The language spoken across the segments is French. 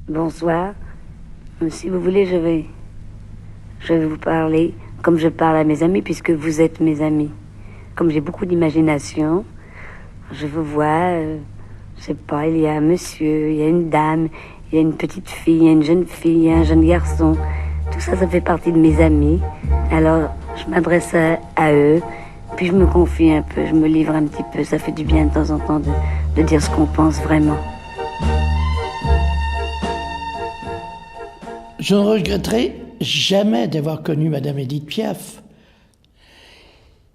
Bonsoir. Si vous voulez, je vais vous parler comme je parle à mes amis, puisque vous êtes mes amis. Comme j'ai beaucoup d'imagination, je vous vois, je sais pas, il y a un monsieur, il y a une dame, il y a une petite fille, il y a une jeune fille, il y a un jeune garçon. Tout ça, ça fait partie de mes amis. Alors, je m'adresse à eux, puis je me confie un peu, je me livre un petit peu. Ça fait du bien de temps en temps de dire ce qu'on pense vraiment. Je ne regretterai jamais d'avoir connu Madame Édith Piaf.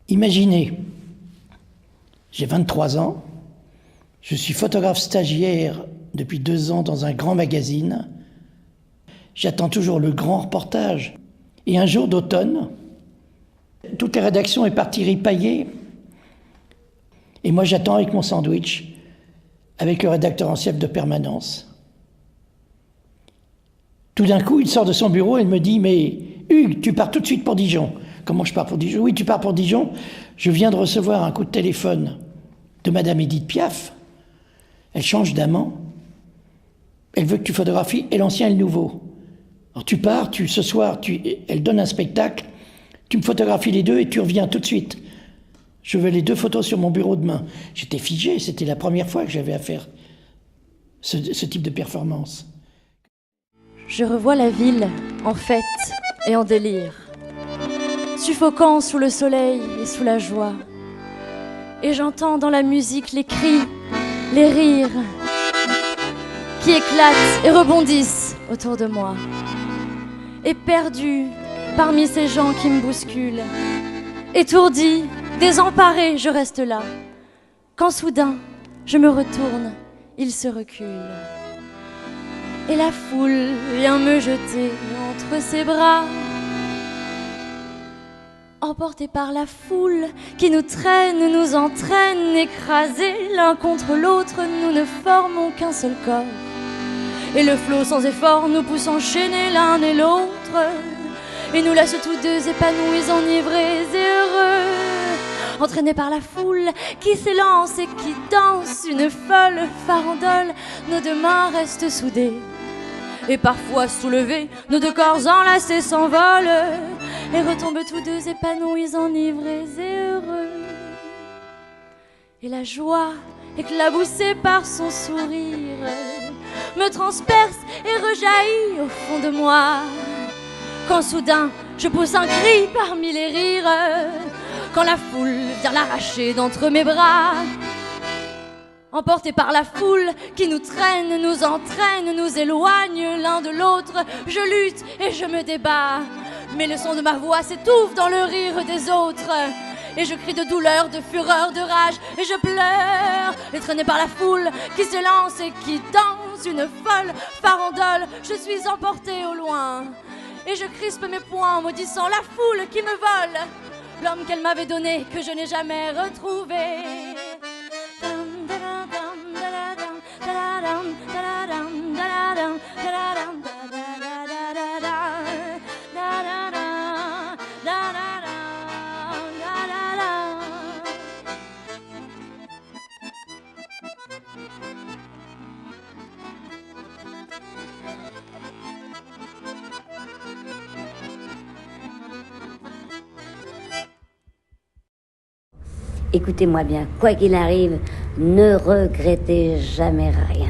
Imaginez, j'ai 23 ans, je suis photographe stagiaire depuis 2 ans dans un grand magazine. J'attends toujours le grand reportage. Et un jour d'automne, toute la rédaction est partie ripailler. Et moi j'attends avec mon sandwich, avec le rédacteur en chef de permanence. Tout d'un coup, il sort de son bureau et il me dit « Mais Hugues, tu pars tout de suite pour Dijon. » « Comment je pars pour Dijon ? » « Oui, tu pars pour Dijon. Je viens de recevoir un coup de téléphone de Madame Édith Piaf. Elle change d'amant. Elle veut que tu photographies et l'ancien et le nouveau. Alors tu pars, ce soir, elle donne un spectacle. Tu me photographies les deux et tu reviens tout de suite. Je veux les 2 photos sur mon bureau demain. » J'étais figé, c'était la première fois que j'avais à faire ce type de performance. Je revois la ville en fête et en délire, suffocant sous le soleil et sous la joie. Et j'entends dans la musique les cris, les rires qui éclatent et rebondissent autour de moi. Et perdu parmi ces gens qui me bousculent, étourdi, désemparé, je reste là. Quand soudain, je me retourne, il se recule. Et la foule vient me jeter entre ses bras. Emportés par la foule qui nous traîne, nous entraîne, écrasés l'un contre l'autre, nous ne formons qu'un seul corps. Et le flot sans effort nous pousse enchaîner l'un et l'autre, et nous laisse tous deux épanouis, enivrés et heureux. Entraînés par la foule qui s'élance et qui danse une folle farandole, nos 2 mains restent soudées. Et parfois soulevés, nos 2 corps enlacés s'envolent et retombent tous 2 épanouis, enivrés et heureux. Et la joie, éclaboussée par son sourire, me transperce et rejaillit au fond de moi. Quand soudain, je pousse un cri parmi les rires, quand la foule vient l'arracher d'entre mes bras. Emportés par la foule qui nous traîne, nous entraîne, nous éloigne l'un de l'autre, je lutte et je me débats. Mais le son de ma voix s'étouffe dans le rire des autres. Et je crie de douleur, de fureur, de rage, et je pleure. Et traîné par la foule qui s'élance et qui danse une folle farandole, je suis emportée au loin. Et je crispe mes poings, maudissant la foule qui me vole l'homme qu'elle m'avait donné, que je n'ai jamais retrouvé. Écoutez-moi bien, quoi qu'il arrive, ne regrettez jamais rien.